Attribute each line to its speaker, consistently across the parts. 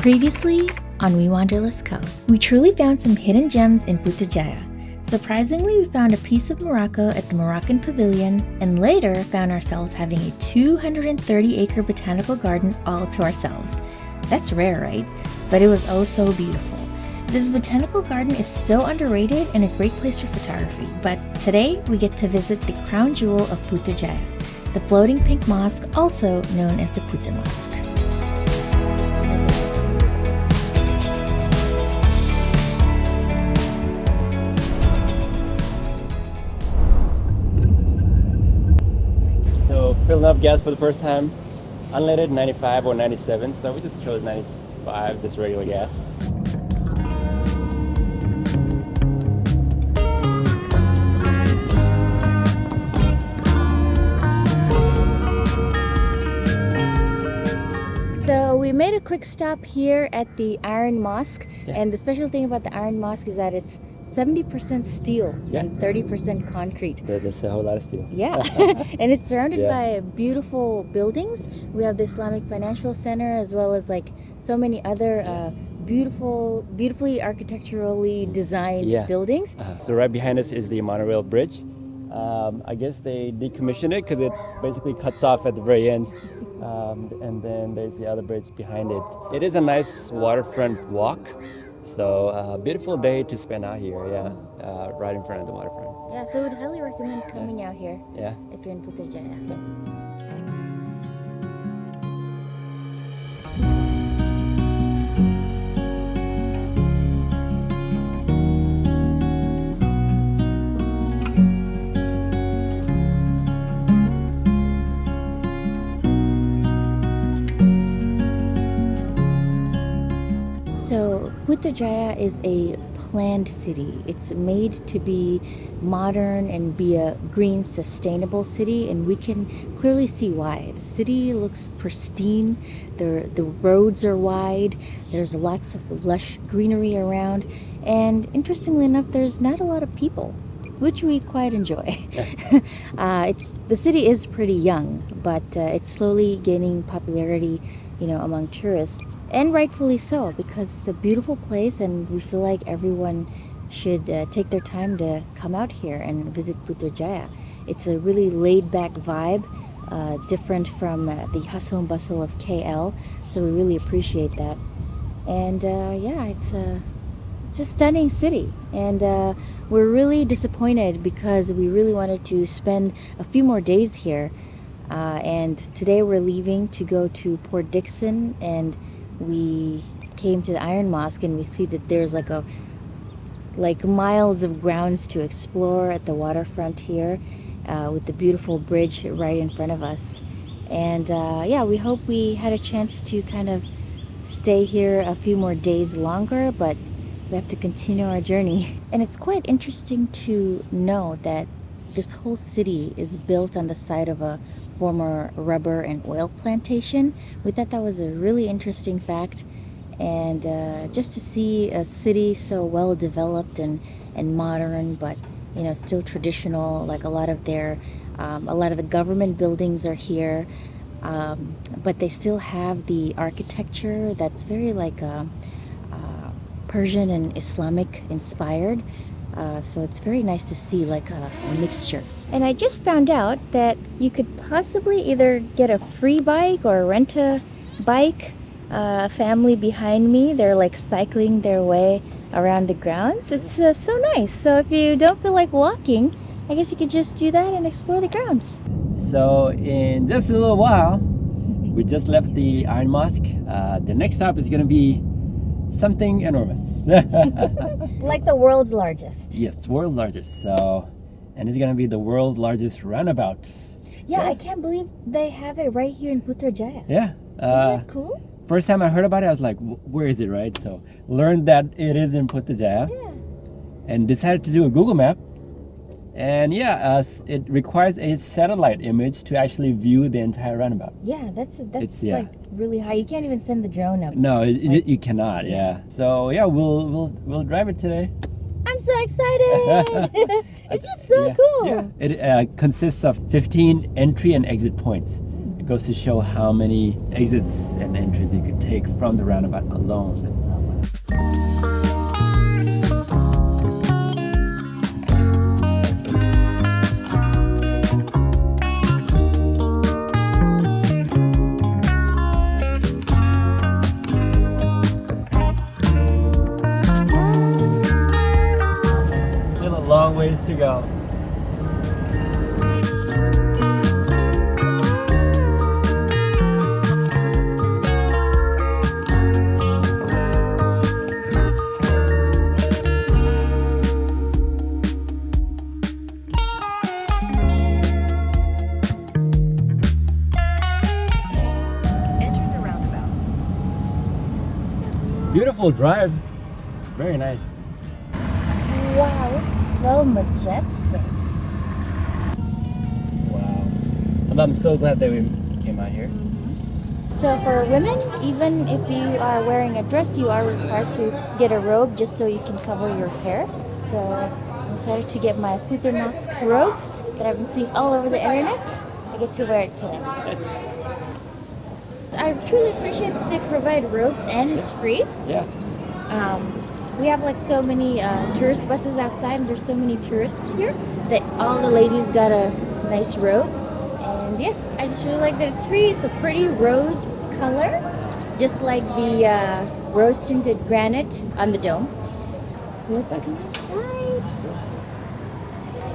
Speaker 1: Previously on WeWanderlustCo, we truly found some hidden gems in Putrajaya. Surprisingly, we found a piece of Morocco at the Moroccan Pavilion and later found ourselves having a 230-acre botanical garden all to ourselves. That's rare, right? But it was oh so beautiful. This botanical garden is so underrated and a great place for photography, but today we get to visit the crown jewel of Putrajaya, the floating pink mosque, also known as the Putra Mosque.
Speaker 2: So filling up gas for the first time, unleaded 95 or 97, so we just chose 95, just regular gas.
Speaker 1: So we made a quick stop here at the Iron Mosque, and the special thing about the Iron Mosque is that it's 70% steel and 30% concrete.
Speaker 2: That's a whole lot of steel.
Speaker 1: Yeah, and it's surrounded by beautiful buildings. We have the Islamic Financial Center as well as like so many other beautifully architecturally designed buildings.
Speaker 2: So right behind us is the monorail bridge. I guess they decommissioned it because it basically cuts off at the very end. And then there's the other bridge behind it. It is a nice waterfront walk. So beautiful day to spend out here, right in front of the waterfront.
Speaker 1: Yeah, so I would highly recommend coming out here if you're in Putrajaya. So Putrajaya is a planned city. It's made to be modern and be a green, sustainable city, and we can clearly see why. The city looks pristine, the roads are wide, there's lots of lush greenery around, and interestingly enough, there's not a lot of people, which we quite enjoy. The city is pretty young, but it's slowly gaining popularity, among tourists, and rightfully so, because it's a beautiful place and we feel like everyone should take their time to come out here and visit Putrajaya. It's a really laid-back vibe, different from the hustle and bustle of KL, so we really appreciate that. And it's just stunning city, and we're really disappointed because we really wanted to spend a few more days here. And today we're leaving to go to Port Dickson, and we came to the Iron Mosque and we see that there's like miles of grounds to explore at the waterfront here, with the beautiful bridge right in front of us. And we hope we had a chance to kind of stay here a few more days longer, but we have to continue our journey. And it's quite interesting to know that this whole city is built on the site of a former rubber and oil plantation. We thought that was a really interesting fact, and just to see a city so well developed and modern, but still traditional. Like a lot of the government buildings are here, but they still have the architecture that's very like Persian and Islamic inspired. So it's very nice to see like a mixture. And I just found out that you could possibly either get a free bike or rent a bike. A family behind me, they're like cycling their way around the grounds. It's so nice. So if you don't feel like walking, I guess you could just do that and explore the grounds.
Speaker 2: So in just a little while, we just left the Iron Mosque. The next stop is going to be something enormous.
Speaker 1: Like the world's largest.
Speaker 2: Yes, world's largest. So, and it's gonna be the world's largest roundabout.
Speaker 1: Yeah, I can't believe they have it right here in Putrajaya.
Speaker 2: Yeah.
Speaker 1: Isn't that cool?
Speaker 2: First time I heard about it, I was like, where is it, right? So learned that it is in Putrajaya.
Speaker 1: Yeah. And
Speaker 2: decided to do a Google map. And it requires a satellite image to actually view the entire roundabout.
Speaker 1: Yeah, that's like really high. You can't even send the drone up.
Speaker 2: No, you cannot. Yeah. So we'll drive it today.
Speaker 1: I'm so excited! It's just so cool.
Speaker 2: Yeah. It consists of 15 entry and exit points. It goes to show how many exits and entries you could take from the roundabout alone. Still a long ways to go. Beautiful drive. Very nice.
Speaker 1: Wow, it's so majestic.
Speaker 2: Wow. I'm so glad that we came out here.
Speaker 1: So for women, even if you are wearing a dress, you are required to get a robe just so you can cover your hair. So I'm excited to get my Putra Mosque robe that I've been seeing all over the internet. I get to wear it today. I truly appreciate that they provide robes and it's free.
Speaker 2: Yeah.
Speaker 1: We have like so many tourist buses outside and there's so many tourists here that all the ladies got a nice robe. And yeah, I just really like that it's free. It's a pretty rose color, just like the rose tinted granite on the dome. Let's go inside.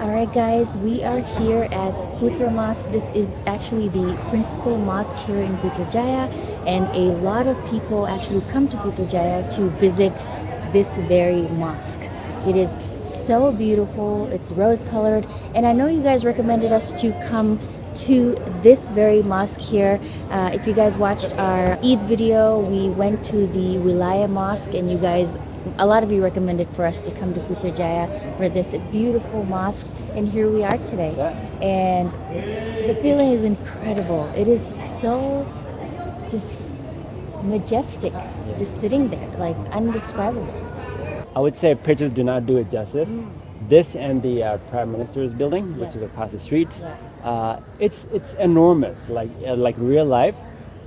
Speaker 1: Alright guys, we are here at Putra Mosque. This is actually the principal mosque here in Putrajaya, and a lot of people actually come to Putrajaya to visit this very mosque. It is so beautiful, it's rose colored, and I know you guys recommended us to come to this very mosque here. If you guys watched our Eid video, we went to the Wilayah Mosque, and a lot of you recommended for us to come to Putrajaya for this beautiful mosque, and here we are today. And the feeling is incredible. It is so just majestic, just sitting there, like indescribable.
Speaker 2: I would say pictures do not do it justice. This and the Prime Minister's building, which is across the street, it's enormous. Like real life,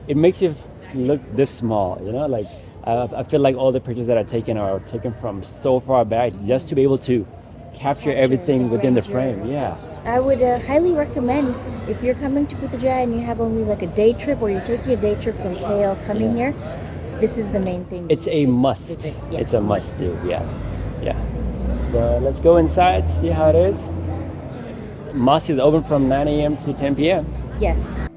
Speaker 2: it makes you look this small. You know, like I feel like all the pictures that are taken from so far back just to be able to capture everything within the frame. Yeah.
Speaker 1: I would highly recommend, if you're coming to Putrajaya and you have only like a day trip, or you're taking a day trip from KL coming here, this is the main thing.
Speaker 2: It's a must.
Speaker 1: Visit. Yeah,
Speaker 2: it's a must do. Yeah. So let's go inside, see how it is. Mosque is open from 9 a.m. to 10 p.m.
Speaker 1: Yes.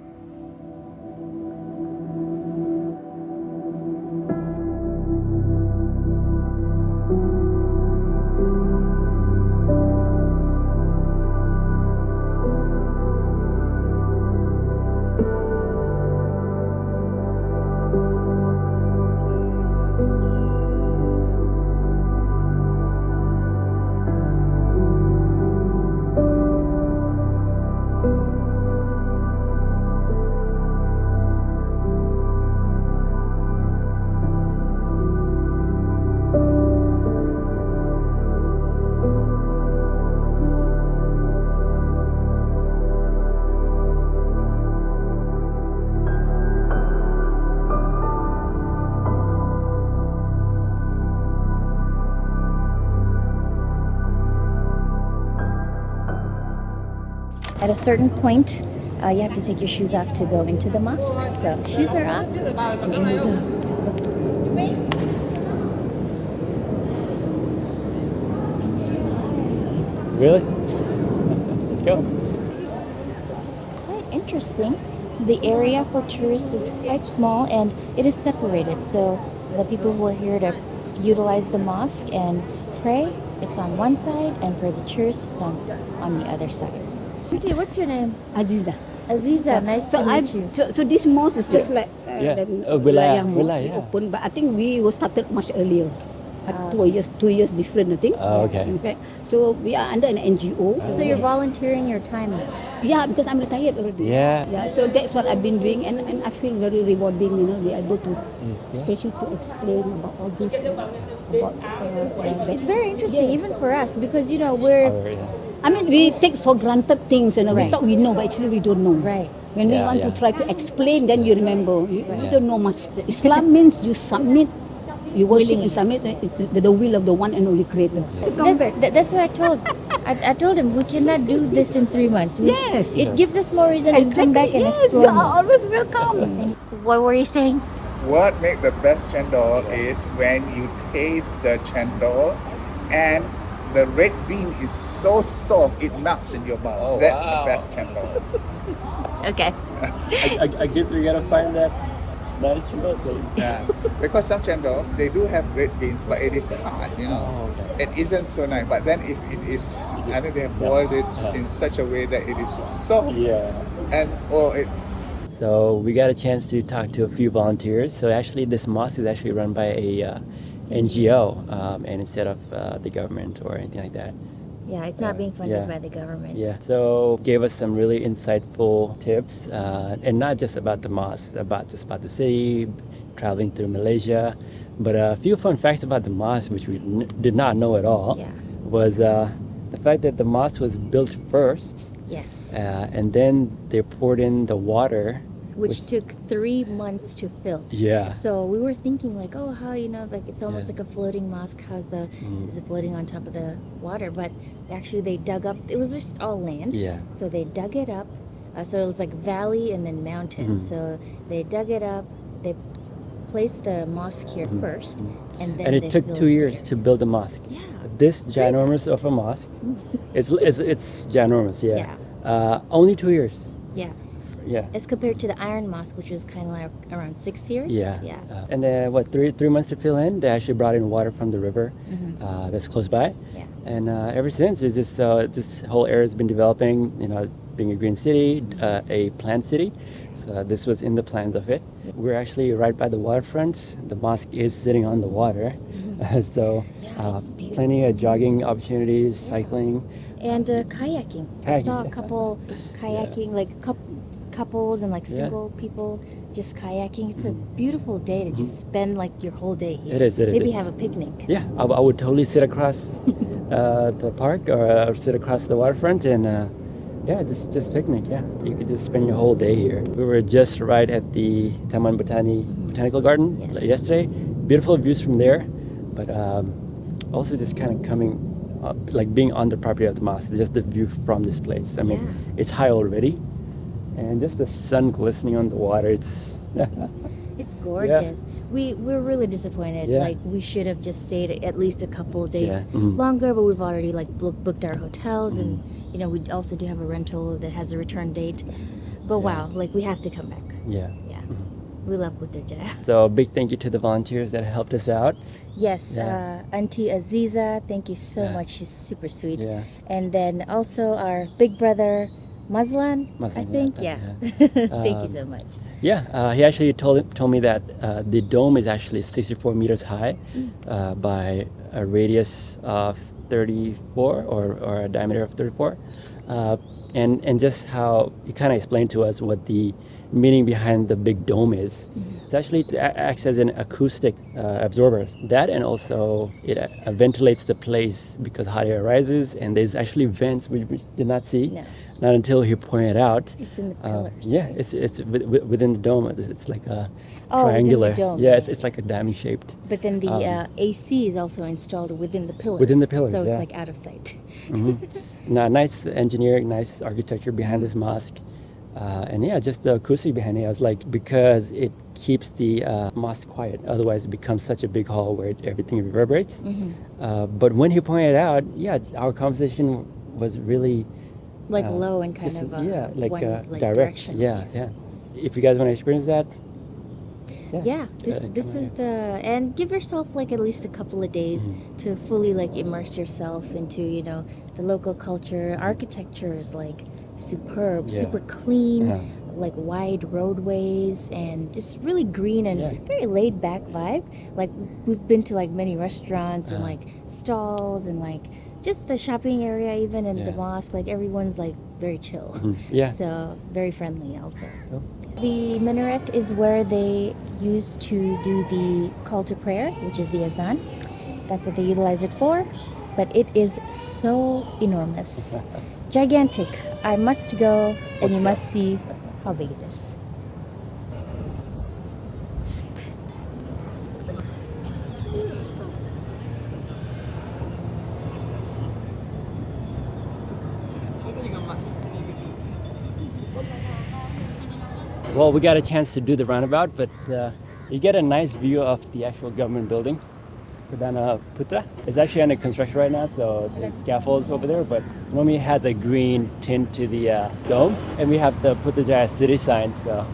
Speaker 1: At a certain point, you have to take your shoes off to go into the mosque. So shoes are off, and in we go.
Speaker 2: Really? Let's go.
Speaker 1: Quite interesting. The area for tourists is quite small, and it is separated. So the people who are here to utilize the mosque and pray, it's on one side, and for the tourists, it's on the other side. Auntie, what's your name?
Speaker 3: Aziza.
Speaker 1: Aziza, nice to meet you.
Speaker 3: So this mosque is just like
Speaker 2: Wilayah
Speaker 3: mosque open, but I think we was started much earlier. 2 years different, I think.
Speaker 2: Oh, okay.
Speaker 3: In fact, so we are under an NGO.
Speaker 1: So you're volunteering your time now?
Speaker 3: Yeah, because I'm retired already.
Speaker 2: Yeah.
Speaker 3: So that's what I've been doing, and I feel very rewarding. You know, we are able to, especially to explain about all this.
Speaker 1: It's very interesting, even for us, because we're.
Speaker 3: I mean, we take for granted things, and we
Speaker 1: Right.
Speaker 3: thought we know, but actually we don't know.
Speaker 1: Right.
Speaker 3: When we
Speaker 2: Yeah,
Speaker 3: want
Speaker 2: yeah.
Speaker 3: to try to explain, then you remember. You don't know much. Islam means you submit, you worship and submit. It's the will of the one and only Creator.
Speaker 1: That's what I told. I told him we cannot do this in 3 months.
Speaker 3: Yes.
Speaker 1: It gives us more reason to come back and
Speaker 3: Yes,
Speaker 1: explore
Speaker 3: you are
Speaker 1: more.
Speaker 3: always welcome.
Speaker 1: What were you saying?
Speaker 4: What makes the best chendol is when you taste the chendol and the red bean is so soft it melts in your mouth.
Speaker 2: Oh,
Speaker 4: That's
Speaker 2: wow.
Speaker 4: the best chendol.
Speaker 1: Okay.
Speaker 2: I guess we gotta find that nice chendol place.
Speaker 4: Yeah. Because some chendols they do have red beans, but it is hard, you know.
Speaker 2: Oh, okay.
Speaker 4: It isn't so nice. But then if it is, I know they have boiled it in such a way that it is soft
Speaker 2: Yeah.
Speaker 4: and it's.
Speaker 2: So we got a chance to talk to a few volunteers. So actually, this mosque is actually run by a NGO, and instead of the government or anything like that.
Speaker 1: Yeah, it's not being funded
Speaker 2: yeah.
Speaker 1: by the government.
Speaker 2: Yeah. So gave us some really insightful tips, and not just about the mosque, about the city, traveling through Malaysia, but a few fun facts about the mosque which we did not know at all.
Speaker 1: Yeah.
Speaker 2: Was the fact that the mosque was built first.
Speaker 1: Yes.
Speaker 2: And then they poured in the water,
Speaker 1: Which took 3 months to fill.
Speaker 2: yeah,
Speaker 1: So we were thinking like, oh, how, like it's almost
Speaker 2: Yeah.
Speaker 1: like a floating mosque. Is it floating on top of the water? But actually they dug up, it was just all land.
Speaker 2: yeah,
Speaker 1: So they dug it up. So it was like valley and then mountains. So they dug it up. They placed the mosque here first. And then
Speaker 2: and it
Speaker 1: they
Speaker 2: took
Speaker 1: filled
Speaker 2: 2
Speaker 1: it
Speaker 2: years
Speaker 1: here.
Speaker 2: to build the mosque.
Speaker 1: Yeah.
Speaker 2: This
Speaker 1: Very
Speaker 2: ginormous
Speaker 1: fast.
Speaker 2: of a mosque, it's ginormous, yeah.
Speaker 1: Yeah.
Speaker 2: Only 2 years,
Speaker 1: Yeah.
Speaker 2: yeah.
Speaker 1: As compared to the Iron Mosque, which was kind of like around 6 years.
Speaker 2: Yeah.
Speaker 1: Yeah.
Speaker 2: And then what, three months to fill in, they actually brought in water from the river that's close by.
Speaker 1: Yeah.
Speaker 2: And ever since, it's just this whole area has been developing. You know, being a green city, a plant city. So this was in the plans of it. We're actually right by the waterfront. The mosque is sitting on the water, so
Speaker 1: Yeah, it's beautiful.
Speaker 2: plenty of jogging opportunities, cycling.
Speaker 1: And kayaking. I
Speaker 2: Kayaking,
Speaker 1: saw a
Speaker 2: yeah.
Speaker 1: couple kayaking, like couples and like
Speaker 2: Yeah.
Speaker 1: single people just kayaking. It's a beautiful day to just spend like your whole day here.
Speaker 2: It is, it is.
Speaker 1: Maybe
Speaker 2: It's-
Speaker 1: have a picnic.
Speaker 2: Yeah, I would totally sit across the park or sit across the waterfront and yeah, just picnic. Yeah, you could just spend your whole day here. We were just right at the Taman Botanical Garden
Speaker 1: Yes.
Speaker 2: yesterday. Beautiful views from there, but also just kind of coming up, like being on the property of the mosque. Just the view from this place. I mean,
Speaker 1: Yeah.
Speaker 2: it's high already, and just the sun glistening on the water. It's
Speaker 1: It's gorgeous. We're really disappointed.
Speaker 2: Yeah.
Speaker 1: Like we should have just stayed at least a couple of days
Speaker 2: Yeah. Mhm.
Speaker 1: longer, but we've already like booked our hotels and we also do have a rental that has a return date. But wow, like we have to come back.
Speaker 2: yeah.
Speaker 1: Yeah. We love Putrajaya.
Speaker 2: So a big thank you to the volunteers that helped us out.
Speaker 1: Yes,
Speaker 2: Yeah.
Speaker 1: Auntie Aziza, thank you so
Speaker 2: Yeah.
Speaker 1: much. She's super sweet.
Speaker 2: Yeah.
Speaker 1: And then also our big brother, Mazlan, I
Speaker 2: Mazlan,
Speaker 1: think.
Speaker 2: yeah,
Speaker 1: Yeah. Thank you so much.
Speaker 2: Yeah, he actually told me that the dome is actually 64 meters high by a radius of 34 or a diameter of 34. And just how he kind of explained to us what the meaning behind the big dome is. It's actually acts as an acoustic absorber. That and also it ventilates the place because hot air rises and there's actually vents we did not see.
Speaker 1: No.
Speaker 2: Not until he pointed out.
Speaker 1: It's in the pillars.
Speaker 2: Yeah, it's within the dome. It's like a
Speaker 1: Oh, within the
Speaker 2: triangular.
Speaker 1: dome.
Speaker 2: Yeah, it's like a diamond shaped.
Speaker 1: But then the AC is also installed within the pillars.
Speaker 2: Within the pillars,
Speaker 1: So it's
Speaker 2: yeah.
Speaker 1: like out of sight.
Speaker 2: Nice engineering, nice architecture behind this mosque. And yeah, just the acoustic behind it. I was like, because it keeps the mosque quiet. Otherwise, it becomes such a big hall where everything reverberates. But when he pointed out, yeah, our conversation was really
Speaker 1: Like low and kind
Speaker 2: just,
Speaker 1: of
Speaker 2: like
Speaker 1: one
Speaker 2: direct.
Speaker 1: direction.
Speaker 2: Yeah. If you guys want to experience that,
Speaker 1: Yeah, this
Speaker 2: come
Speaker 1: this
Speaker 2: on
Speaker 1: is
Speaker 2: in.
Speaker 1: the and give yourself like at least a couple of days to fully like immerse yourself into the local culture. Architecture is like superb,
Speaker 2: Yeah.
Speaker 1: super clean,
Speaker 2: Yeah.
Speaker 1: like wide roadways and just really green and
Speaker 2: Yeah.
Speaker 1: very laid back vibe. Like we've been to like many restaurants and
Speaker 2: Uh-huh.
Speaker 1: like stalls and like just the shopping area even and the
Speaker 2: Yeah.
Speaker 1: mosque. Like everyone's like very chill.
Speaker 2: Yeah.
Speaker 1: So very friendly also.
Speaker 2: Oh.
Speaker 1: The minaret is where they used to do the call to prayer, which is the azan. That's what they utilize it for. But it is so enormous, gigantic. I must go, and you must see how big it is.
Speaker 2: Well, we got a chance to do the roundabout, but you get a nice view of the actual government building, Perdana Putra. It's actually under construction right now, so there's scaffolds over there, but normally it has a green tint to the dome. And we have the Putrajaya city sign, so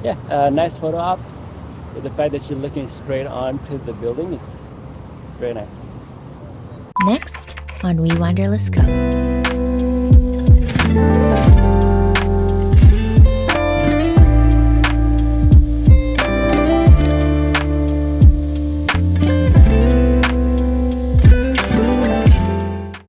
Speaker 2: yeah, a nice photo op. But the fact that you're looking straight onto the building is very nice.
Speaker 1: Next on WeWanderlustCo.